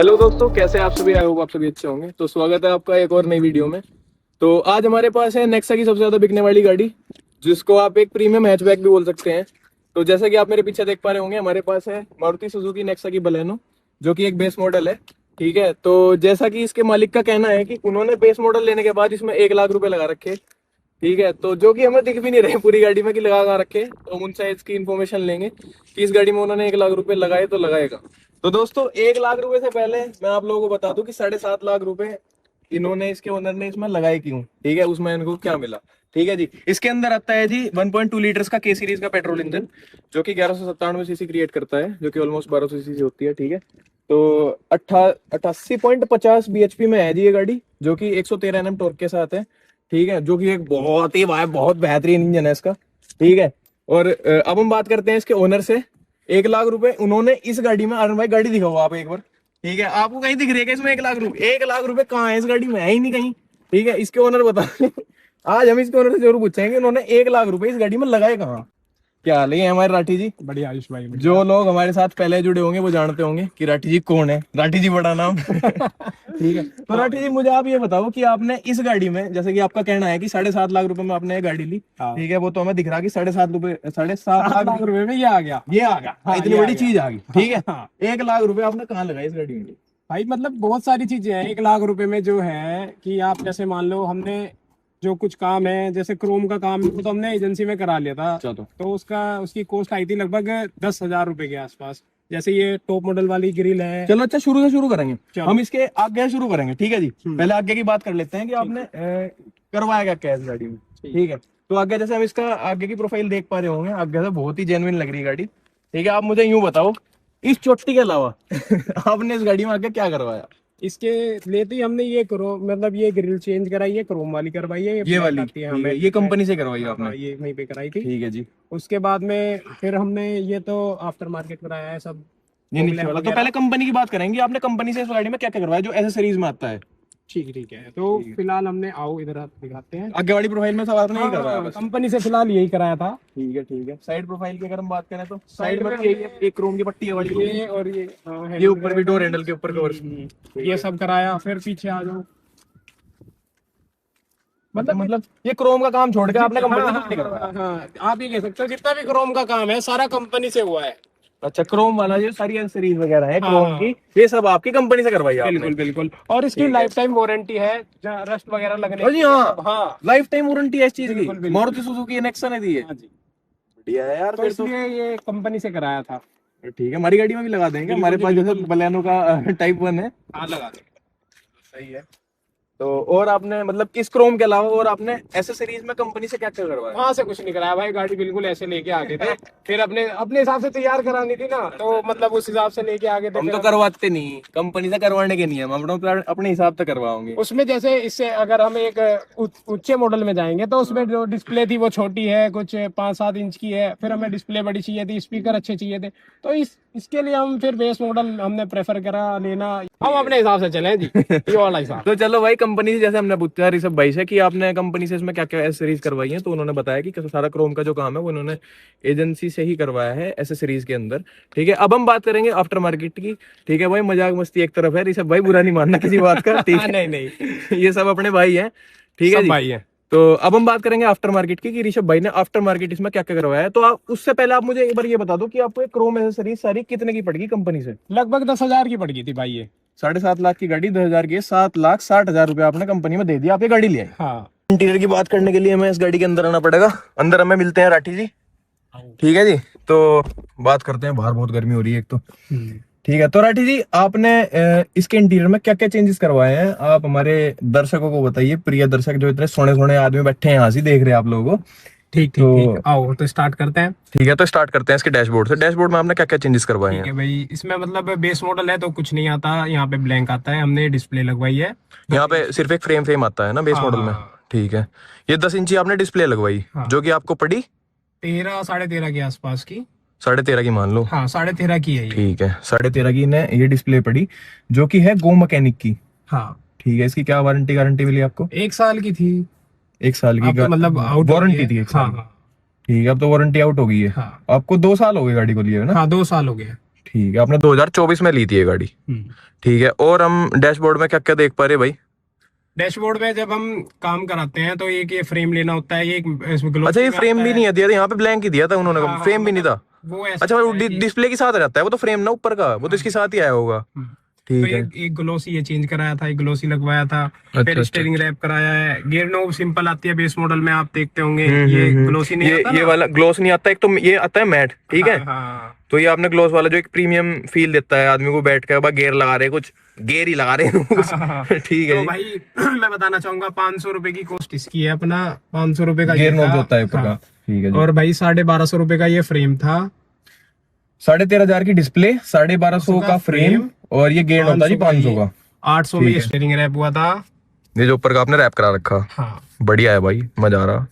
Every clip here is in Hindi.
हेलो दोस्तों, कैसे हैं आप सभी। आई होप आप सभी अच्छे होंगे। तो स्वागत है आपका एक और नई वीडियो में। तो आज हमारे पास है नेक्सा की सबसे ज्यादा बिकने वाली गाड़ी, जिसको आप एक प्रीमियम हैचबैक भी बोल सकते हैं। तो जैसा कि आप मेरे पीछे देख पा रहे होंगे, हमारे पास है मारुति सुजुकी नेक्सा की बलेनो, जो कि एक बेस मॉडल है। ठीक है, तो जैसा कि इसके मालिक का कहना है कि उन्होंने बेस मॉडल लेने के बाद इसमें 1 लाख रुपए लगा रखे। ठीक है, तो जो कि हमें दिख भी नहीं रहे पूरी गाड़ी में कि लगा कहाँ रखे। तो हम उनसे इसकी इन्फॉर्मेशन लेंगे कि इस गाड़ी में उन्होंने 1 लाख रुपए लगाए तो लगाएगा। तो दोस्तों, 1 लाख रुपए से पहले मैं आप लोगों को बता दूं कि 7.5 लाख रुपए इन्होंने, इसके ओनर ने इसमें लगाए क्यों। ठीक है, उसमें इनको क्या मिला। ठीक है जी, इसके अंदर आता है जी 1.2 लीटर्स का के सीरीज का पेट्रोल इंजन, जो कि 1197 सीसी क्रिएट करता है, जो कि ऑलमोस्ट 1200 सीसी होती है। ठीक है, तो 88.50 bhp में है जी ये गाड़ी, जो कि 113 Nm टॉर्क के साथ है। ठीक है, जो कि एक बहुत ही बहुत बेहतरीन इंजन है इसका। ठीक है, और अब हम बात करते हैं इसके ओनर से। 1 लाख रुपए उन्होंने इस गाड़ी में। अरुण भाई, गाड़ी दिखाओ आप एक बार। ठीक है, आपको कहीं दिख रही है इसमें 1 लाख रुपए? 1 लाख रुपए कहाँ है इस गाड़ी में? है ही नहीं कहीं। ठीक है, इसके ओनर बता आज हम इसके ओनर से जरूर पूछेंगे उन्होंने 1 लाख रुपए इस गाड़ी में लगाए कहाँ। क्या हाल है हमारे राठी जी? बढ़िया आयुष भाई, बढ़िया। जो लोग हमारे साथ पहले जुड़े होंगे वो जानते होंगे कि राठी जी कौन है। राठी जी बड़ा नाम ठीक है, तो राठी जी मुझे आप ये बताओ कि आपने इस गाड़ी में, जैसे कि आपका कहना है कि 7.5 लाख रुपए में आपने ये गाड़ी ली। ठीक है, वो तो हमें दिख रहा है कि 7.5 लाख रुपए में ये आ गया। इतनी बड़ी चीज आ गई। ठीक है, हाँ। 1 लाख रुपए आपने कहाँ लगाया इस गाड़ी में? भाई मतलब बहुत सारी चीजें हैं 1 लाख रुपए में, जो है कि आप जैसे मान लो हमने जो कुछ काम है, जैसे क्रोम का काम तो हमने एजेंसी में करा लिया था। चलो, तो उसकी कॉस्ट आई थी लगभग 10,000 रुपए के आसपास। जैसे ये टॉप मॉडल वाली ग्रिल है। चलो अच्छा, शुरू से शुरू करेंगे। चलो। हम इसके आगे शुरू करेंगे। ठीक है जी, पहले आगे की बात कर लेते हैं कि आपने करवाया क्या इस गाड़ी में। ठीक है, तो आगे जैसे हम इसका आगे की प्रोफाइल देख पा रहे होंगे, आगे से बहुत ही जेन्युइन लग रही है गाड़ी। ठीक है, आप मुझे यूं बताओ, इस चोटी के अलावा आपने इस गाड़ी में आगे क्या करवाया? इसके लेते ही हमने ये मतलब ये ग्रिल चेंज कराई है, क्रोम वाली करवाई है। ये वाली आती है ठीक हमें, है, ये कंपनी से करवाई हाँ, आपने? ये वहीं पे कराई थी। ठीक है जी। उसके बाद में फिर हमने ये तो आफ्टर मार्केट कराया है सब। ये नीचे वाला तो पहले कंपनी की बात करेंगे। आपने कंपनी से इस गाड़ी में क्या क्या करवाया जो एसेसरीज में आता है? ठीक है, तो फिलहाल हमने, आओ इधर आप दिखाते हैं। आगे वाली प्रोफाइल में सब आपने यही करवाया बस? कंपनी से फिलहाल यही कराया था। ठीक है। साइड प्रोफाइल की अगर हम बात करें तो साइड में भी एक क्रोम की पट्टी है वाली, ये और ये ये ऊपर भी डोर हैंडल के ऊपर कवर, ये सब कराया। फिर पीछे आ जाओ, मतलब ये क्रोम का काम छोड़ के आपने कंपनी से कुछ नहीं करवाया? हाँ, आप ये कह सकते हो जितना भी क्रोम का काम है सारा कंपनी से हुआ है। अच्छा, क्रोम वाला जो सारी एक्सेसरीज वगैरह है हाँ, क्रोम की, ये सब आपकी कंपनी से करवाई आपने? बिल्कुल। और इसकी लाइफ टाइम वारंटी है, रस्ट वगैरह लगने जी हाँ, हाँ, लाइफ टाइम वारंटी है इस चीज बिल्कुल, की। मारुति सुजुकी नेक्सा ने दी है। हाँ जी। बढ़िया है यार, तो फिर तो इसलिए ये कंपनी से कराया था। ठीक है। हमारी गाड़ी में भी लगा देंगे, हमारे पास जैसे बलेनो का टाइप 1 है। हाँ, लगा दे। सही है। तो और आपने मतलब इस क्रोम के अलावा और आपने एसेसरीज में कंपनी से क्या क्या करवाया? वहां से कुछ नहीं कराया भाई, गाड़ी बिल्कुल ऐसे लेके आगे थे। फिर अपने हिसाब से तैयार करानी थी ना, तो मतलब उस हिसाब से लेके आगे थे। हम तो करवाते नहीं, कंपनी से करवाने के नियम, हम तो अपने हिसाब से करवाओगे। उसमें जैसे इससे अगर हम एक ऊंचे मॉडल में जाएंगे तो उसमें जो डिस्प्ले थी वो छोटी है, कुछ 5-7 इंच की है। फिर हमें डिस्प्ले बड़ी चाहिए थी, स्पीकर अच्छे चाहिए थे। तो इसके लिए हम फिर बेस मॉडल हमने प्रेफर करा लेना। हम अपने हिसाब से चले जी, ये वाला हिसाब। तो चलो भाई, कंपनी से जैसे हमने पूछा ऋषभ भाई से कि आपने कंपनी से इसमें क्या क्या एसेसरीज करवाई है, तो उन्होंने बताया कि सारा क्रोम का जो काम है वो उन्होंने एजेंसी से ही करवाया है एसेसरीज के अंदर। ठीक है, अब हम बात करेंगे आफ्टर मार्केट की। ठीक है भाई, मजाक मस्ती एक तरफ है, ऋषभ भाई बुरा नहीं मानना किसी बात का। ठीक है, नहीं ये सब अपने भाई हैं। ठीक है जी, भाई है। तो अब हम बात करेंगे आफ्टर मार्केट की कि ऋषभ भाई ने आफ्टर मार्केट इसमें क्या क्या करवाया है। तो आप उससे पहले आप मुझे एक बार ये बता दो कि आपको क्रोम एसेसरीज सारी कितने की पड़गी कंपनी से? लगभग 10,000 की पड़ गई थी भाई ये। 7.5 लाख की गाड़ी 10,000 की है, 7,60,000 रुपए आपने कंपनी में दे दिया, आप ये गाड़ी लिया। हाँ, इंटीरियर की बात करने के लिए हमें इस गाड़ी के अंदर आना पड़ेगा। अंदर हमें मिलते हैं राठी जी। ठीक है जी, तो बात करते हैं। बाहर बहुत गर्मी हो रही है एक तो। ठीक है, तो राठी जी आपने इसके इंटीरियर में क्या क्या चेंजेस करवाए हैं, आप हमारे दर्शकों को बताइए। प्रिय दर्शक जो इतने सोने सोने आदमी बैठे हैं यहाँ से देख रहे हैं आप लोगों को। ठीक, आओ तो स्टार्ट करते हैं। ठीक है, तो स्टार्ट करते हैं इसके डैशबोर्ड से। डैशबोर्ड में आपने क्या क्या चेंजेस करवाए हैं? ठीक है भाई, इसमें मतलब बेस मॉडल है तो कुछ नहीं आता, यहाँ पे ब्लैंक आता है। हमने डिस्प्ले लगवाई है। यहाँ पे सिर्फ एक फ्रेम आता है ना बेस मॉडल में? ठीक है, ये 10 इंची आपने डिस्प्ले लगवाई, जो कि आपको पड़ी 13-13.5 के आसपास की। 13.5 की मान लो। हाँ, 13.5 की है ये। ठीक है, 13.5 की ने ये डिस्प्ले पड़ी, जो कि है गो मैकेनिक की। हाँ, ठीक है, इसकी क्या वारंटी गारंटी मिली आपको? 1 साल की थी। 1 साल की मतलब वारंटी थी 1 साल की। ठीक है, अब तो वारंटी आउट हो गई है। हाँ, आपको 2 साल हो गए गाड़ी को लिए है ना? हाँ, 2 साल हो गए। ठीक है, आपने 2024 में ली थी ये गाड़ी। ठीक है, और हम डैशबोर्ड में क्या क्या देख पा रहे भाई? डैशबोर्ड में जब हम काम कराते हैं तो एक ये फ्रेम लेना होता है, ये इसमें अच्छा, ये फ्रेम भी नहीं है दिया था यहाँ पे, ब्लैंक ही दिया था उन्होंने, हाँ, फ्रेम भी नहीं था। वो ऐसा अच्छा, वो है कि डिस्प्ले के साथ रहता है वो तो, फ्रेम ना ऊपर का, वो तो इसके साथ ही आया होगा। तो ठीक है। एक ग्लोसी ये चेंज कराया था, एक ग्लोसी लगवाया था, फिर स्टीयरिंग रैप कराया है। गियर नोब सिंपल आती है बेस मॉडल में, आप देखते होंगे ये ग्लोसी नहीं आता ये ना। वाला ग्लोस नहीं आता, एक तो ये आता है मैट। ठीक है, हाँ, तो ये आपने ग्लोस वाला जो एक प्रीमियम फील देता है आदमी को, बैठ के गियर लगा रहे, कुछ गियर ही लगा रहे हैं कुछ। ठीक है तो जी। भाई मैं बताना चाहूंगा 500 रुपए की कॉस्ट इसकी है, अपना 500 रुपए का गियर ये नॉब था। जो होता है ऊपर का। हाँ। ठीक है जी। और भाई 1250 रुपए का ये फ्रेम था। 13,500 की डिस्प्ले, 1250 का फ्रेम, और ये गेयर होता है जी 500 का। 800 में स्टीयरिंग रैप हुआ था। ये जो ऊपर का आपने रैप करा रखा। हाँ, बढ़िया है भाई, मजा आ रहा।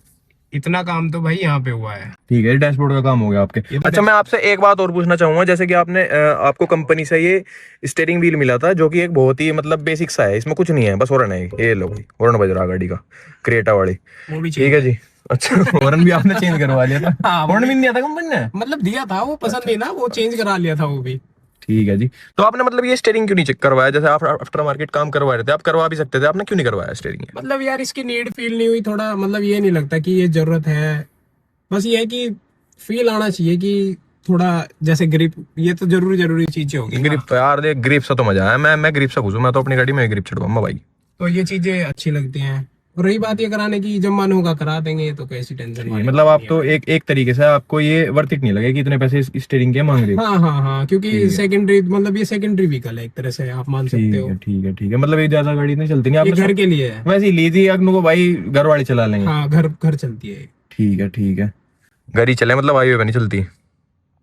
इतना काम तो भाई यहाँ पे हुआ है। ठीक है, डैशबोर्ड का काम हो गया आपके। तो अच्छा, मैं आपसे एक बात और पूछना चाहूंगा, जैसे कि आपने आपको कंपनी से ये स्टीयरिंग व्हील मिला था, जो कि एक बहुत ही मतलब बेसिक सा है, इसमें कुछ नहीं है, बस हॉर्न है। ये लो भाई, हॉर्न बज रहा गाड़ी का, क्रेटा वाली। वो भी ठीक है जी। अच्छा, हॉर्न भी आपने चेंज करवा लिया था? हाँ, हॉर्न भी नहीं दिया था कंपनी ने? मतलब दिया था, वो पसंद नहीं ना, वो चेंज करा लिया था वो भी। ठीक है जी। तो आपने मतलब ये स्टीयरिंग क्यों नहीं चेक करवाया? जैसे आप आफ्टर मार्केट काम करवा रहे थे, आप करवा भी सकते थे, आपने क्यों नहीं करवाया स्टीयरिंग? मतलब यार इसकी नीड फील नहीं हुई, थोड़ा मतलब ये नहीं लगता कि ये जरूरत है। बस ये है कि फील आना चाहिए कि थोड़ा जैसे ग्रिप, ये तो जरूरी चीजें होगी ना। ग्रिप यार, देख ग्रिप से तो मजा आया। मैं ग्रिप से घुसूं, मैं तो अपनी गाड़ी में ग्रिप चढ़वाऊंगा भाई। तो ये चीजें अच्छी लगती हैं। और रही बात ये कराने की, जब मन होगा करा देंगे, तो कैसी टेंशन वाली मतलब बात आप नहीं तो एक तरीके से आपको ये वर्थ इट नहीं लगे कि इतने पैसे स्टीयरिंग के मांग रहे हो। है। हाँ, क्योंकि सेकेंडरी, मतलब ये सेकेंडरी व्हीकल है एक तरह से, आप मान सकते हो। ठीक है, मतलब ये ज्यादा गाड़ी नहीं चलती नहीं ये आपने? घर के लिए है। वैसे ही ली थी अग्नू को भाई, घर वाले चला लेंगे। हाँ, घर चलती है। ठीक है, घर ही चले, मतलब हाईवे पे नहीं चलती।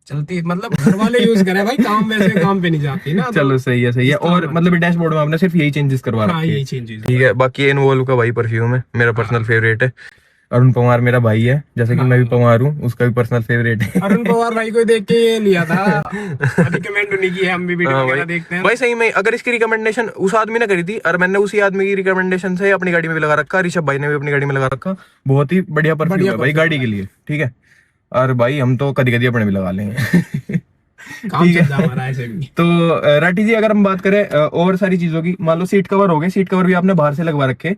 चलती मतलब घर वाले यूज करें भाई, काम वैसे काम पे नहीं जाती ना। चलो सही है। और मतलब डैशबोर्ड में आपने सिर्फ यही चेंजेस करवा हाँ, रखे हैं। यही चेंजेस। ठीक है, बाकी इनवॉल्व का भाई परफ्यूम है, मेरा पर्सनल फेवरेट है। अरुण पवार मेरा भाई है, जैसे कि मैं भी पवार हूँ, उसका भी पर्सनल फेवरेट है। अरुण पवार भाई को देख के ये लिया था, रिकमेंड उन्हीं की है, हम भी वीडियो वगैरह देखते हैं। भाई सही में, अगर इसकी रिकमेंडेशन उस आदमी ने करी थी और मैंने उसी आदमी की रिकमेंडेशन से अपनी गाड़ी में भी लगा रखा, ऋषभ भाई ने भी अपनी गाड़ी में लगा रखा। बहुत ही बढ़िया परफ्यूम है भाई गाड़ी के लिए। ठीक है, और भाई हम तो कभी अपने भी लगा लेंगे। काम चल जा हमारा ऐसे भी। तो राठी जी, अगर हम बात करें और सारी चीजों की, मान लो सीट कवर हो गए, सीट कवर भी आपने बाहर से लगवा रखे।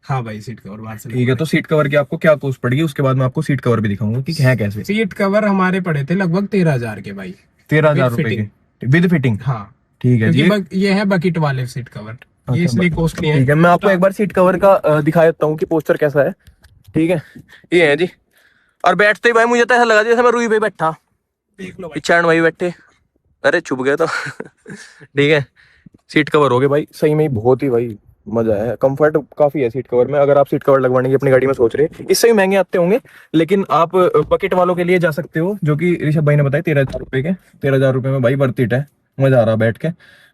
हाँ भाई, सीट कवर बाहर से। ठीक है, तो सीट कवर की आपको क्या कॉस्ट पड़ेगी, उसके बाद मैं आपको सीट कवर भी दिखाऊंगा कि है कैसे। सीट कवर हमारे पड़े थे लगभग 13,000 के भाई। 13,000 रुपए के विद फिटिंग? हाँ, ठीक है जी। ये है बकेट वाले सीट कवर, ये इसलिए कॉस्टली है। ठीक है, मैं आपको एक बार सीट कवर का दिखा देता हूँ कि पोस्टर कैसा है। ठीक है, ये है जी। और बैठते ही भाई मुझे तो ऐसा लगा जैसे मैं रूई पे बैठा। देख लो भाई, पिछाड़ भाई बैठे, अरे छुप गया तो। ठीक है, सीट कवर हो गए भाई, सही में ही बहुत ही भाई मजा है, कंफर्ट काफी है सीट कवर में। अगर आप सीट कवर लगवाने की अपनी गाड़ी में सोच रहे हैं, इससे भी महंगे आते होंगे, लेकिन आप बकेट वालों के लिए जा सकते हो, जो कि ऋषभ भाई ने बताया 13,000 रुपए के। 13,000 रुपए में भाई वर्थ इट है, मजा आ रहा बैठ के।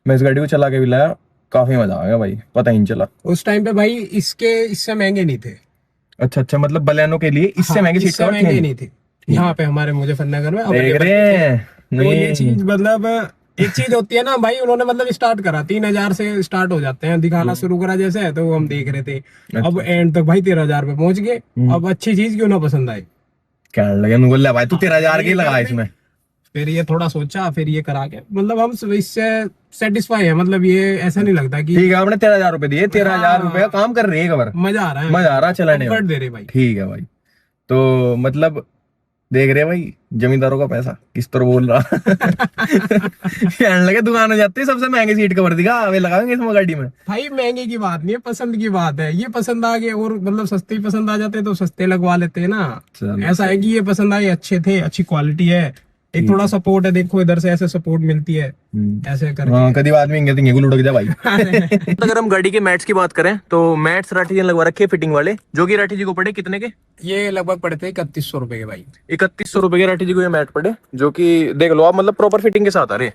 मैं इस गाड़ी को चला के भी लाया, काफी मजा आ गया भाई, पता ही नहीं चला। उस टाइम पे भाई इससे महंगे नहीं थे। अच्छा, मतलब बलेनो के लिए इससे महंगे सीट कवर महंगे नहीं थे यहाँ पे हमारे मुजफ्फरनगर में देख रहे हैं। तो ये चीज मतलब एक चीज होती है ना भाई, उन्होंने मतलब स्टार्ट करा 3,000 से स्टार्ट हो जाते हैं, दिखाना शुरू करा जैसे, तो वो हम देख रहे थे। अब एंड तक भाई 13,000 पे पहुंच गए। अब अच्छी चीज क्यों ना पसंद आई, क्या लगे बोल भाई तू 13,000 की लगा इसमें। फिर ये थोड़ा सोचा, फिर ये करा के मतलब हम इससे सेटिस्फाई है। मतलब ये ऐसा नहीं लगता कि ठीक है, आपने 13,000 रुपए दिए, 13,000 रुपए का काम कर रही है खबर, मजा आ रहा है, मजा आ रहा चलाने में, दे रहे भाई। ठीक है भाई। तो मतलब देख रहे भाई, जमींदारों का पैसा किस तरह बोल रहा। कहने लगे दुकान हो जाती है, सबसे महंगे सीट कवर दिखा वे लगाएंगे इसमें गाड़ी में। भाई महंगे की बात नहीं है, पसंद की बात है। ये पसंद आ गए, और मतलब सस्ते पसंद आ जाते तो सस्ते लगवा लेते हैं ना। ऐसा है कि ये पसंद आए, अच्छे थे, अच्छी क्वालिटी है, एक थोड़ा सपोर्ट है, देखो इधर से ऐसे सपोर्ट मिलती है ऐसे करके। कभी आदमी इंगे लुढ़क जा भाई। अगर हम गाड़ी के मैट्स की बात करें तो मैट्स राठी जी ने लगवा रखे फिटिंग वाले, जो कि राठी जी को पड़े कितने के? ये लगभग पड़े थे 3100 रुपए के भाई। 3100 रुपए के राठी जी को ये मैट पड़े, जो कि देख लो आप, मतलब प्रॉपर फिटिंग के साथ आ रहे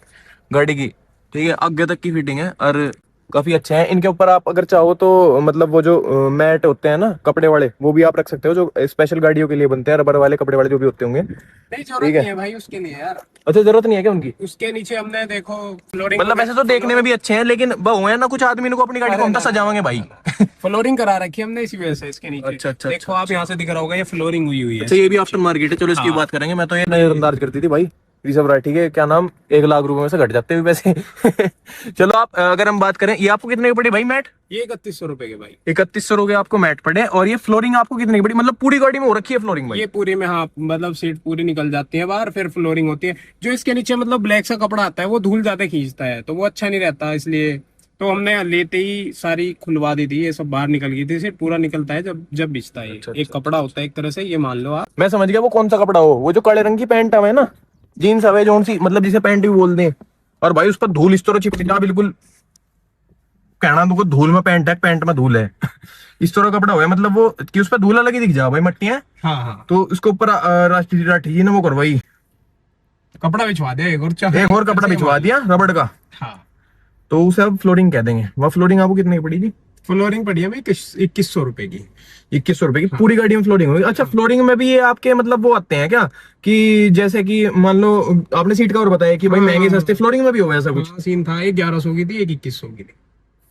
गाड़ी की। ठीक है, आगे तक की फिटिंग है और काफी अच्छे हैं। इनके ऊपर आप अगर चाहो तो मतलब वो जो मैट होते हैं ना कपड़े वाले, वो भी आप रख सकते हो, जो स्पेशल गाड़ियों के लिए बनते हैं, रबर वाले कपड़े वाले जो भी होते होंगे। नहीं, जरूरत नहीं है भाई उसके लिए यार। अच्छा, जरूरत नहीं है क्या उनकी? उसके नीचे हमने देखो फ्लोरिंग, मतलब ऐसे तो देखने में भी अच्छे हैं, लेकिन बहु है ना कुछ आदमी को अपनी गाड़ी को हम तो सजावांगे भाई। फ्लोरिंग करा रखी है हमने इसी वजह से इसके नीचे। अच्छा, देखो आप यहाँ से दिख रहा होगा, ये फ्लोरिंग हुई है। अच्छा, ये भी आफ्टर मार्केट है, चलो इसकी बात करेंगे। मैं तो ये नजरअंदाज करती थी भाई, ऋषभ राठी के क्या नाम 1 लाख रुपए में से घट जाते हुए पैसे। चलो आप अगर हम बात करें, ये आपको कितने के पड़े भाई मैट? ये 3100 रुपए के भाई। 3100 के आपको मैट पड़े। और ये फ्लोरिंग आपको कितने की पड़ी? मतलब पूरी गाड़ी में हो रखी है फ्लोरिंग भाई? ये पूरी में, हाँ, मतलब सीट पूरी निकल जाती है बाहर, फिर फ्लोरिंग होती है। जो इसके नीचे मतलब ब्लैक सा कपड़ा आता है वो धूल ज्यादा खींचता है, तो वो अच्छा नहीं रहता, इसलिए तो हमने लेते ही सारी खुलवा दी थी, ये सब बाहर निकल गई थी। सिर्फ पूरा निकलता है जब जब बिचता है। अच्छा, एक कपड़ा होता है एक तरह से, ये मान लो आप। मैं समझ गया वो कौन सा कपड़ा हो, वो जो काले रंग की पैंट है ना, जीन्स हवे जोन सी, मतलब जिसे पैंट भी बोलते हैं। और भाई उस पर धूल इस तरह चिपक जा, बिल्कुल कहना तुमको धूल में पैंट है, पैंट में धूल है। इस तरह कपड़ा हुआ है, मतलब वो कि उस पर धूल अलग ही दिख जा भाई, मट्टियां। हाँ हाँ, तो उसके ऊपर राष्ट्रीय राठी जी ने वो करवाई, कपड़ा बिछवा दिया एक और, एक और कपड़ा बिछवा दिया रबड़ का, हाँ। तो उसे अब फ्लोरिंग कह देंगे। वह फ्लोरिंग आपको कितने की पड़ी थी? फ्लोरिंग पड़ी है भाई 2100 रुपए की। 2100 रुपए की पूरी गाड़ी में फ्लोरिंग होगी? अच्छा, फ्लोरिंग में भी ये आपके मतलब वो आते हैं क्या, कि जैसे कि मान लो आपने सीट कवर बताया कि भाई महंगे सस्ते, फ्लोरिंग में भी होगा ऐसा कुछ? हाँ, सीन था। एक 1100 की थी, एक 2100 की थी।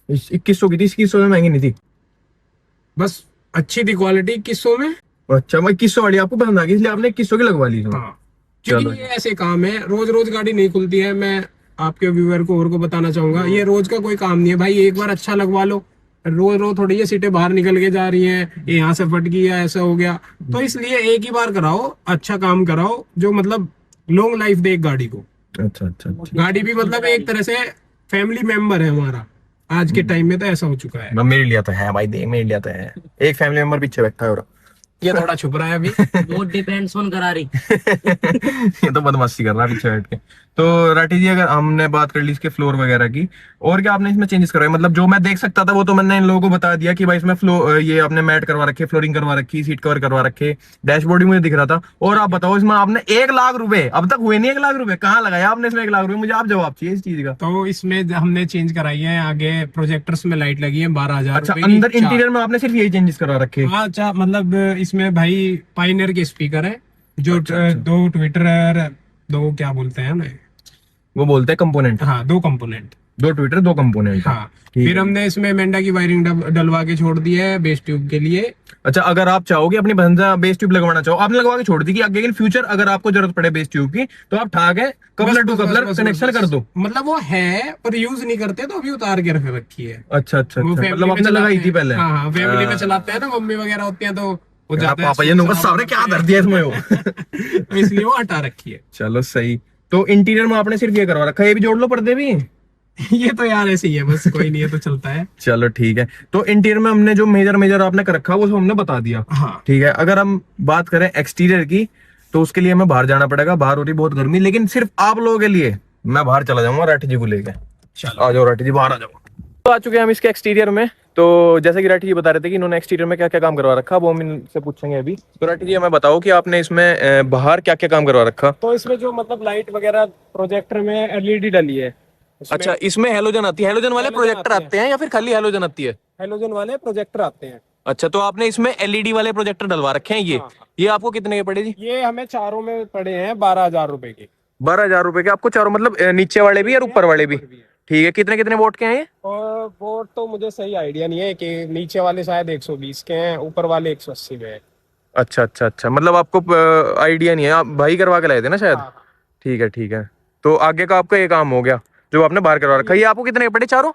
2100 की थी, 2100 में महंगी नहीं थी? बस अच्छी थी क्वालिटी 2100 में। अच्छा, मैं 2100 वाली आपको पसंद आ गई इसलिए आपने 2100 की लगवा ली? हाँ, चलो क्योंकि ये ऐसे काम है, रोज रोज गाड़ी नहीं खुलती है। मैं आपके व्यूअर को और को बताना चाहूंगा, ये रोज का कोई काम नहीं है भाई। एक बार अच्छा लगवा लो, रोज रोज थोड़ी ये सीटें बाहर निकल के जा रही हैं, ये यहाँ से फट गई या ऐसा हो गया। तो इसलिए एक ही बार कराओ, अच्छा काम कराओ, जो मतलब लॉन्ग लाइफ दे एक गाड़ी को। अच्छा अच्छा अच्छा। गाड़ी भी मतलब एक तरह से फैमिली मेंबर है हमारा, आज के टाइम में तो ऐसा हो चुका है। मेरे लिए तो है भाई, देख मेरे लिए तो है, एक फैमिली मेंबर पीछे बैठा है और ये थोड़ा छुप रहा है अभी। वो डिपेंड्स ऑन करारी। ये तो बदमाशी कर रहा है पीछे बैठ के। तो राठी जी, अगर हमने बात कर ली इसके फ्लोर वगैरह की, और क्या आपने इसमें चेंजेस करवाए? मतलब जो मैं देख सकता था वो तो मैंने इन लोगों को बता दिया कि भाई इसमें ये आपने मैट करवा रखे, फ्लोरिंग करवा रखी, सीट कवर करवा रखे, डैशबोर्ड भी मुझे दिख रहा था। और आप बताओ, इसमें आपने 1 लाख रुपए अब तक हुए नहीं, 1 लाख रुपए कहाँ लगाया आपने इसमें? 1 लाख रुपए मुझे आप जवाब चाहिए इस चीज का। तो इसमें हमने चेंज कराई है, आगे प्रोजेक्टर्स में लाइट लगी है 12,000 अच्छा, रुपए की, अंदर चार। इंटीरियर में आपने सिर्फ यही चेंजेस करवा रखे? हाँ, अच्छा, मतलब इसमें भाई पाइनियर के स्पीकर है, जो अच्छा। दो ट्विटर, दो क्या बोलते हैं ना, वो बोलते हैं कंपोनेंट। हाँ, दो कंपोनेंट। 2 Twitter 2 component. हाँ, फिर हमने इसमें मेंढा की वायरिंग डलवा के छोड़ दी है बेस ट्यूब के लिए। अच्छा, अगर आप चाहोगे अपनी पसंद से बेस ट्यूब लगवाना चाहो, आपने लगवा के छोड़ दी कि आगे इन फ्यूचर अगर आपको जरूरत पड़े बेस ट्यूब की तो आप ठाक है, कपलर टू कपलर कनेक्शन कर दो। मतलब वो है पर यूज नहीं करते, तो अभी उतार के रख रखी है। अच्छा अच्छा वो अच्छा, family मतलब में आपने चलाते लगाई हैं। थी पहले? हाँ हाँ, फैमिली में चलाते हैं ना, मम्मी वगैरह होती हैं, तो वो जाते हैं पापा ये नुकस सामने क्या धर दिया इसमें वो। तो इसलिए वो हटा रखी है। चलो सही। तो इंटीरियर में आपने सिर्फ ये करवा रखा है, ये भी जोड़ लो पर्दे भी? ये तो यार ऐसे ही है, बस कोई नहीं है तो चलता है। चलो ठीक है। तो इंटीरियर में हमने जो मेजर मेजर आपने कर रखा वो सब हमने बता दिया। हाँ, ठीक है, अगर हम बात करें एक्सटीरियर की, तो उसके लिए हमें बाहर जाना पड़ेगा, बाहर हो रही बहुत गर्मी, लेकिन सिर्फ आप लोगों के लिए मैं बाहर चला जाऊंगा राठी जी को लेके। चलो आ जाओ राठी जी, बाहर आ जाओ। तो आ चुके हैं हम इसके एक्सटीरियर में। तो जैसे कि राठी जी बता रहे थे कि इन्होंने एक्सटीरियर में क्या क्या काम करवा रखा, वो हम इनसे पूछेंगे अभी। तो राठी जी हमें बताओ कि आपने इसमें बाहर क्या क्या काम करवा रखा? तो इसमें जो मतलब लाइट वगैरह प्रोजेक्टर में एलईडी डली है। अच्छा, इसमें हेलोजन आती है? हेलोजन वाले प्रोजेक्टर आते हैं या फिर खाली हेलोजन आती है? हेलोजन वाले प्रोजेक्टर आते हैं। अच्छा, तो आपने इसमें एलईडी वाले प्रोजेक्टर डलवा रखे हैं ये? हाँ, हाँ। ये आपको कितने के पड़े जी? ये हमें चारों में पड़े हैं 12,000 रुपए के। 12,000 रुपए के आपको चारों, मतलब नीचे वाले भी और ऊपर वाले भी? ठीक है, कितने कितने वोट के हैं ये? और बोर्ड तो मुझे सही आइडिया नहीं है, कि नीचे वाले शायद 120 के हैं, ऊपर वाले 180 के हैं। अच्छा अच्छा अच्छा, मतलब आपको आइडिया नहीं है, आप भाई करवा के लाए थे ना शायद? हाँ, ठीक है ठीक है। तो आगे का आपका ये काम हो गया जो आपने बाहर करवा रखा है। ये आपको कितने के पड़े चारों?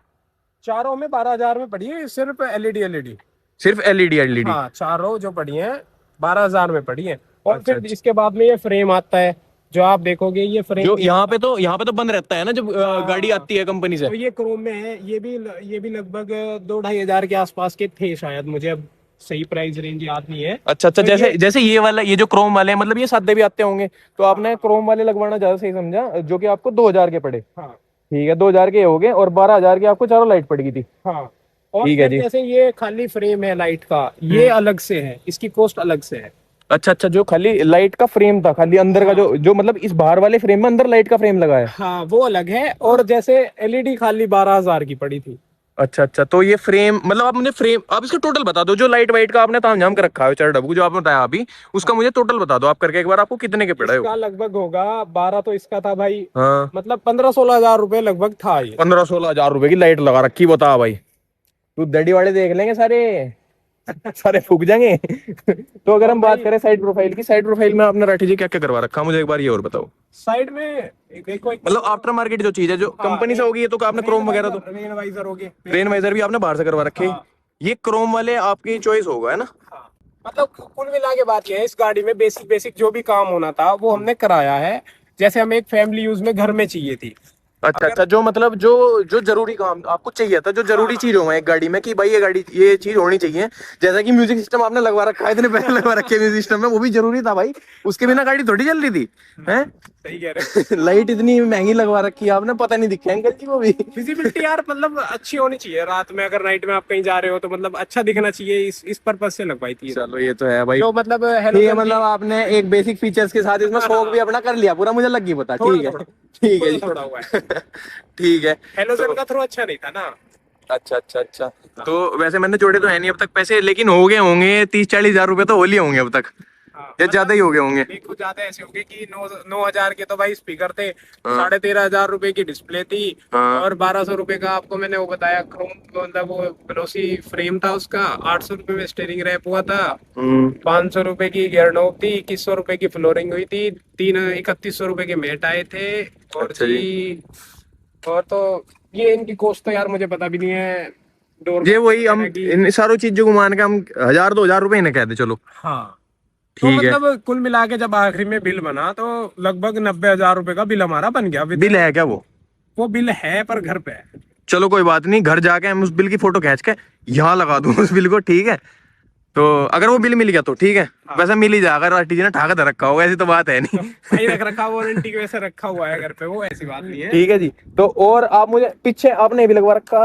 चारों में 12,000 में पड़ी है, सिर्फ एलईडी। सिर्फ एलईडी? एलईडी हाँ, चारों जो पड़ी हैं 12,000 में पड़ी हैं। और अच्छा, फिर इसके बाद में ये फ्रेम आता है, जो आप देखोगे ये फ्रेम जो यहाँ पे तो बंद रहता है ना जब गाड़ी आती है कंपनी से? तो ये क्रोम में है। ये भी लगभग 2-2.5 हज़ार के आसपास के थे शायद, मुझे अब सही प्राइस रेंज याद नहीं है। अच्छा अच्छा, तो जैसे ये वाला, ये जो क्रोम वाले हैं, मतलब ये सादे भी आते होंगे, तो आपने क्रोम वाले लगवाना ज्यादा सही समझा, जो कि आपको 2,000 के पड़े। हाँ ठीक है, 2,000 के हो गए, और 12,000 की आपको चारों लाइट पड़ गई थी। हाँ। और ठीक है फिर जी। जैसे ये खाली फ्रेम है लाइट का, ये अलग से है, इसकी कॉस्ट अलग से है। अच्छा अच्छा, जो खाली लाइट का फ्रेम था, खाली अंदर का जो मतलब इस बाहर वाले फ्रेम में अंदर लाइट का फ्रेम लगा है? हाँ, वो अलग है। और जैसे एलईडी खाली 12,000 की पड़ी थी। अच्छा अच्छा, तो ये फ्रेम, मतलब आप मुझे फ्रेम, आप इसका टोटल बता दो, जो लाइट वाइट का आपने तामझाम कर रखा है 4 डब्बू जो आपने बताया अभी, उसका मुझे टोटल बता दो आप करके एक बार, आपको कितने के पड़ा है? इसका लगभग होगा 12, तो इसका था भाई, हाँ, मतलब 15-16 हज़ार रुपए लगभग था ये। 15-16 हजार रुपए की लाइट लगा रखी, बता भाई। तू दड़ी वाले देख लेंगे सारे। सारे फूक जाएंगे। तो अगर हम बात करें साइड प्रोफाइल की, साइड प्रोफाइल में आपने राठी जी क्या क्या करवा रखा, मुझे एक बार ये और बताओ। साइड में देखो मतलब आफ्टर मार्केट जो चीज है जो कंपनी से होगी, ये तो आपने क्रोम वगैरह तो रेन वाइजर हो गए, रेन वाइजर भी आपने बाहर से करवा रखे। ये क्रोम वाले आपकी चॉइस होगा, है ना? हाँ। मतलब कुल मिला के बात ये है, इस गाड़ी में बेसिक बेसिक जो भी काम होना था वो हमने कराया है। जैसे हमें एक फैमिली यूज में घर में चाहिए थी। अच्छा अच्छा, जो मतलब जो जो जरूरी काम आपको चाहिए था, जो जरूरी चीज हो एक गाड़ी में कि भाई ये गाड़ी ये चीज होनी चाहिए, जैसा कि म्यूजिक सिस्टम आपने लगवा रखा है, इतने पैसे लगवा रखे म्यूजिक सिस्टम में, वो भी जरूरी था भाई, उसके बिना गाड़ी थोड़ी चल रही थी, हैं? सही कह रहे लाइट इतनी महंगी लगवा रखी है आपने, पता नहीं दिखे अंकल जी को भी। विजिबिलिटी यार मतलब अच्छी होनी चाहिए रात में, अगर नाइट में आप कहीं जा रहे हो तो मतलब अच्छा दिखना चाहिए, इस पर्पज से लगवाई थी। चलो ये तो है भाई, जो मतलब ये मतलब आपने एक बेसिक फीचर्स के साथ इसमें शौक भी अपना कर लिया पूरा, मुझे लग गई पता। ठीक है ठीक है जी, थोड़ा हुआ है। ठीक है। हेलोजन का थ्रो अच्छा नहीं था ना। अच्छा अच्छा अच्छा, तो वैसे मैंने जोड़े तो है नहीं अब तक पैसे, लेकिन हो गए होंगे 30-40 हज़ार रुपए तो हो लिए होंगे अब तक, हाँ, या ज्यादा ही हो गए होंगे। कुछ ज्यादा ऐसे हो गए कि 9,000 के तो भाई स्पीकर थे, 13,500 रुपए की डिस्प्ले थी, हाँ। और 1,200 रुपए का आपको मैंने वो बताया क्रोम, मतलब वो ग्लोसी फ्रेम था उसका, 800 रुपए में स्टीयरिंग रैप हुआ था, 500 रुपए की गियर नॉब थी, 2100 रुपए की फ्लोरिंग हुई थी, 3100 रुपए के मैट आए थे, और अच्छा जी और तो ये इनकी कॉस्ट तो यार मुझे पता भी नहीं है। डोर ये वही हम इन सारों चीजों को मान के हम 1,000-2,000 रुपए इन्हें कहते चलो। हाँ, तो ठीक है, मतलब कुल मिला के जब आखिरी में बिल बना तो लगभग 90,000 रुपए का बिल हमारा बन गया। बिल है क्या वो बिल है पर घर पे है। चलो कोई बात नहीं, घर जाके हम उस बिल की फोटो खींच के यहाँ लगा दूं उस बिल को, ठीक है? तो अगर वो बिल मिल गया तो ठीक है, वैसे मिल ही जाएगा, राठी जी ने ठाक दे रखा होगा, ऐसी तो बात है नहीं। भाई रख रखा वारंटी की वैसे रखा हुआ है घर पे, वो ऐसी बात नहीं है। ठीक है जी। तो और आप मुझे पीछे आपने ये भी लगवा रखा,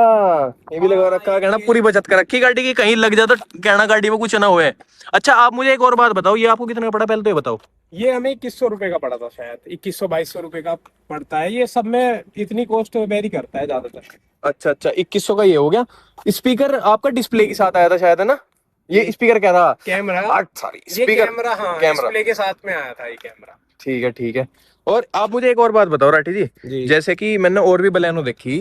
ये भी लगवा रखा, कहना पूरी बचत कर रखी गाड़ी की, कहीं लग जाए तो कहना गाड़ी में कुछ ना हुए। अच्छा आप मुझे एक और बात बताओ, ये आपको कितना पड़ा पहले तो ये बताओ। ये हमें 2100 रुपए का पड़ा था शायद, 2100-2200 रुपए का पड़ता है ये सब में, इतनी कॉस्ट वेरी करता है ज्यादातर। अच्छा अच्छा, 2100 का ये हो गया। स्पीकर आपका डिस्प्ले के साथ आया था शायद, है ना? ये स्पीकर क्या था? कैमरा, सॉरी ये स्पीकर, कैमरा, हाँ कैमरा। डिस्प्ले के साथ में आया था ये कैमरा। ठीक है ठीक है। और आप मुझे एक और बात बताओ राठी जी, जैसे कि मैंने और भी बलेनो देखी,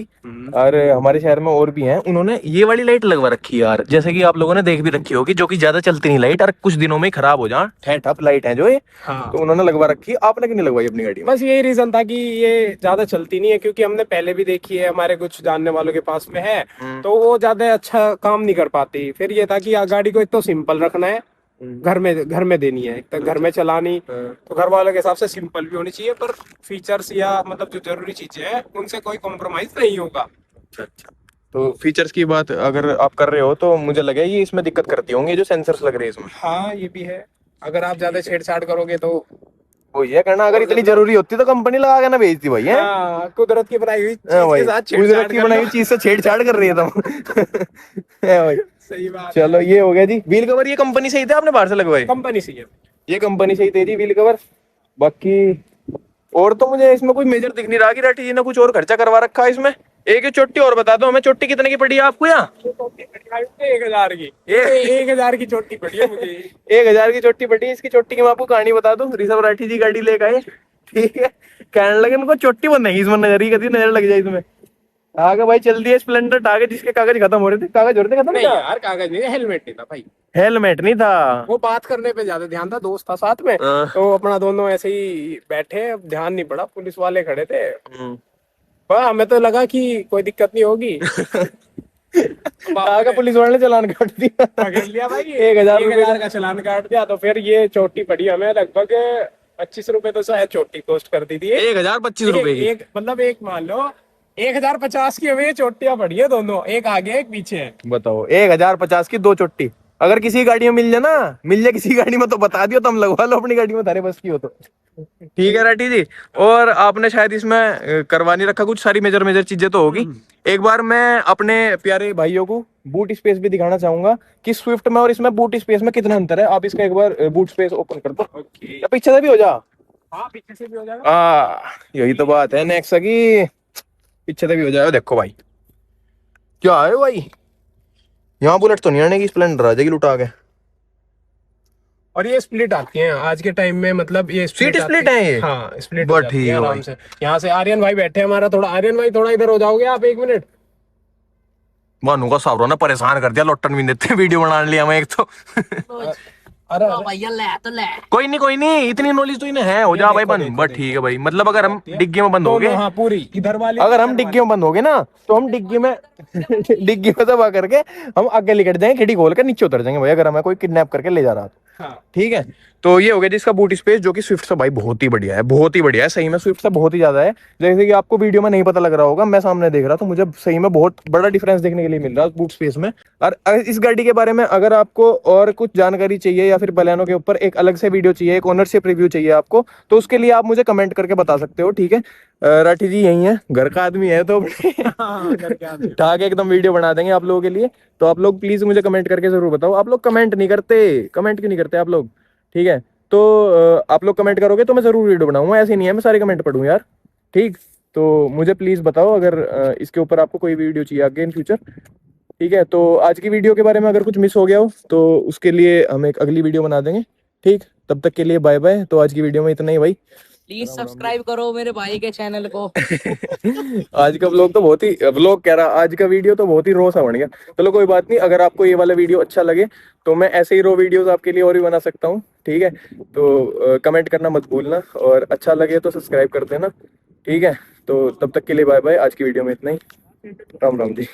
और हमारे शहर में और भी हैं, उन्होंने ये वाली लाइट लगवा रखी है यार, जैसे कि आप लोगों ने देख भी रखी होगी, जो कि ज्यादा चलती नहीं लाइट, और कुछ दिनों में खराब हो जाए, ठप लाइट है जो ये। हाँ। तो उन्होंने लगवा रखी है, आपने क्यों नहीं लगवाई अपनी गाड़ी में? बस यही रीजन था कि ये ज्यादा चलती नहीं है, क्योंकि हमने पहले भी देखी है, हमारे कुछ जानने वालों के पास में है, तो वो ज्यादा अच्छा काम नहीं कर पाती। फिर ये था कि गाड़ी को एक तो सिंपल रखना है, घर में देनी है, एक तो घर में चलानी, तो घर वालों के हिसाब से सिंपल भी होनी चाहिए, पर फीचर्स या मतलब जो जरूरी चीजें हैं उनसे कोई कॉम्प्रोमाइज नहीं होगा। अच्छा, तो फीचर्स की बात अगर आप कर रहे हो तो मुझे लगा ये इसमें दिक्कत करती होंगी जो सेंसर्स लग रहे हैं इसमें। हाँ ये भी है, अगर आप ज्यादा छेड़छाड़ करोगे तो वो ये कहना, अगर इतनी जरूरी होती तो कंपनी लगा के ना भेजती भाई, है? हाँ, कुदरत की बनाई हुई चीज हाँ भाई, के साथ कुदरत छेड़छाड़ की कर बनाई लो। हुई चीज से छेड़छाड़ कर रही है तुम। है भाई। सही बात। चलो ये हो गया जी। व्हील कवर ये कंपनी से ही थे, आपने बाहर से लगवाए? कंपनी से ये कंपनी से ही थे जी व्हील कवर। बाकी और तो मुझे इसमें कोई मेजर दिख नहीं रहा कि राठी जी ने कुछ और खर्चा करवा रखा है इसमें। एक ही चोटी और बता दो हमें, चोटी कितने की पड़ी है आपको यहाँ? 1,000 की, 1,000 की चोटी पड़ी है मुझे। 1,000 की चोटी पड़ी है। इसकी चोटी की मैं आपको कहानी बता दूं। ऋषभ राठी जी गाड़ी लेकर आए, ठीक है, कहने लगे इनको चोटी बंदेगी इसमें, नजर ही कभी नजर लग जाए इसमें। आगे भाई चल दिया स्प्लेंडर आगे, जिसके कागज खत्म हो रहे थे, कागज हो रहे थे खत्म। नहीं यार कागज नहीं, हेलमेट नहीं था भाई, हेलमेट नहीं था, वो बात करने पे ज्यादा ध्यान था, दोस्त था साथ में, तो अपना दोनों ऐसे ही बैठे, ध्यान नहीं पड़ा, पुलिस वाले खड़े थे, पर हमें तो लगा कि कोई दिक्कत नहीं होगी। आगे पुलिस वाले ने चालान काट दिया, पकड़ लिया भाई, 1,000 का चालान काट दिया। तो फिर ये चोटी पड़ी हमें लगभग 25 रुपए तो शायद चोटी कॉस्ट कर दी थी। 1,025 रुपए की। एक मतलब एक मान लो 1,050 की हमें ये चोटियां पड़ी है दोनों, एक आगे एक पीछे है। बताओ 1,050 की 2 चोटी, अगर किसी गाड़ी में मिल जाए ना, मिल जाए किसी गाड़ी में तो बता दियो, तो हम लगवा लो अपनी गाड़ी में, तारे बस की हो तो। ठीक है राठी जी। और आपने शायद इसमें करवा नहीं रखा कुछ, सारी मेजर चीजें तो होगी। एक बार मैं अपने प्यारे भाइयों को बूट स्पेस भी दिखाना चाहूंगा कि स्विफ्ट में और इसमें बूट स्पेस में कितना अंतर है। आप इसका एक बार बूट स्पेस ओपन कर दो, या पीछे से भी हो जा। हाँ पीछे से भी हो जाएगा। यही तो बात है नेक्सा की, पीछे से भी हो जाएगा। देखो भाई क्या है भाई, यहाँ बुलेट तो नहीं आने की, स्प्लेंडर आ जाएगी लुटा के। और ये स्प्लिट आती हैं आज के टाइम में, मतलब ये सीट स्प्लिट है ये? हाँ स्प्लिट बहुत ठीक है आराम भाई। से। यहाँ से आर्यन भाई बैठे हमारा, थोड़ा आर्यन भाई थोड़ा इधर हो जाओगे आप 1 मिनट। भानु का सावरो ने परेशान कर दिया, लोटन भी देते वीडियो बनाने लिया मैं एक तो अरे ओ भैया ले तो ले। कोई नहीं, इतनी नॉलेज तो इन्हें है, हो जा भाई बंद, बस ठीक है भाई। मतलब अगर हम डिग्गी में बंद हो गए, हाँ पूरी इधर वाली, अगर हम डिग्गी में बंद हो गए ना, तो हम डिग्गी में डिग्गी में दबा करके हम आगे लेकर जाएंगे, खिड़की खोल कर नीचे उतर जाएंगे भाई, अगर हमें कोई किडनैप करके ले जा रहा तो। हाँ। ठीक है, तो ये हो गया जिसका बूट स्पेस, जो कि स्विफ्ट से भाई बहुत ही बढ़िया है, बहुत ही बढ़िया है सही में, स्विफ्ट से बहुत ही ज्यादा है। जैसे कि आपको वीडियो में नहीं पता लग रहा होगा, मैं सामने देख रहा, तो मुझे सही में बहुत बड़ा डिफरेंस देखने के लिए मिल रहा है बूट स्पेस में। और इस गाड़ी के बारे में अगर आपको और कुछ जानकारी चाहिए, या फिर बलेनो के ऊपर एक अलग से वीडियो चाहिए, एक ओनरशिप रिव्यू चाहिए आपको, तो उसके लिए आप मुझे कमेंट करके बता सकते हो। ठीक है, राठी जी यही है, घर का आदमी है, तो ठाक एकदम वीडियो बना देंगे आप लोगों के लिए। तो आप लोग प्लीज मुझे कमेंट करके जरूर बताओ। आप लोग कमेंट नहीं करते, कमेंट क्यों नहीं करते आप लोग? ठीक है, तो आप लोग कमेंट करोगे तो मैं जरूर वीडियो बनाऊंगा, ऐसे नहीं है मैं सारे कमेंट पढ़ूं यार। ठीक, तो मुझे प्लीज बताओ अगर इसके ऊपर आपको कोई वीडियो चाहिए आगे इन फ्यूचर। ठीक है, तो आज की वीडियो के बारे में अगर कुछ मिस हो गया हो तो उसके लिए हम एक अगली वीडियो बना देंगे। ठीक, तब तक के लिए बाय बाय। तो आज की वीडियो में इतना ही भाई। प्लीज सब्सक्राइब करो मेरे भाई के चैनल को। आज का व्लॉग तो बहुत ही, व्लॉग कह रहा, आज का वीडियो तो बहुत ही रो सा बन गया। चलो कोई बात नहीं, अगर आपको ये वाला वीडियो अच्छा लगे तो मैं ऐसे ही रो वीडियोस आपके लिए और भी बना सकता हूँ। ठीक है, तो कमेंट करना मत भूलना, और अच्छा लगे तो सब्सक्राइब कर देना। ठीक है, तो तब तक के लिए बाय बाय। आज की वीडियो में इतना ही, राम राम जी।